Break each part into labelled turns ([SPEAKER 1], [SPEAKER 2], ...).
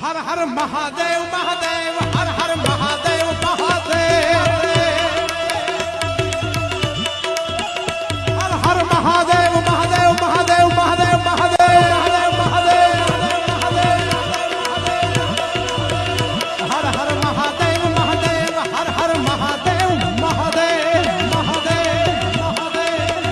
[SPEAKER 1] हर हर महादेव महादेव हर हर महादेव महादेव हर हर महादेव महादेव महादेव महादेव महादेव महादेव महादेव हर हर महादेव महादेव हर हर महादेव महादेव महादेव महादेव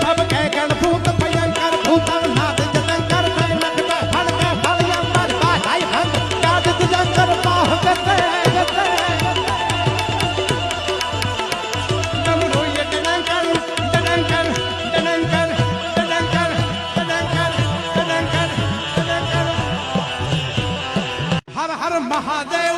[SPEAKER 1] सब कह गणभूत भयंकर भूतनाथ जतंकर भैलक फल के फलिया मर भाई हम काज जंकर बाह गते गते नमरो ये Dunker Dunker Dunker Dunker Dunker Dunker Dunker हर हर महादेव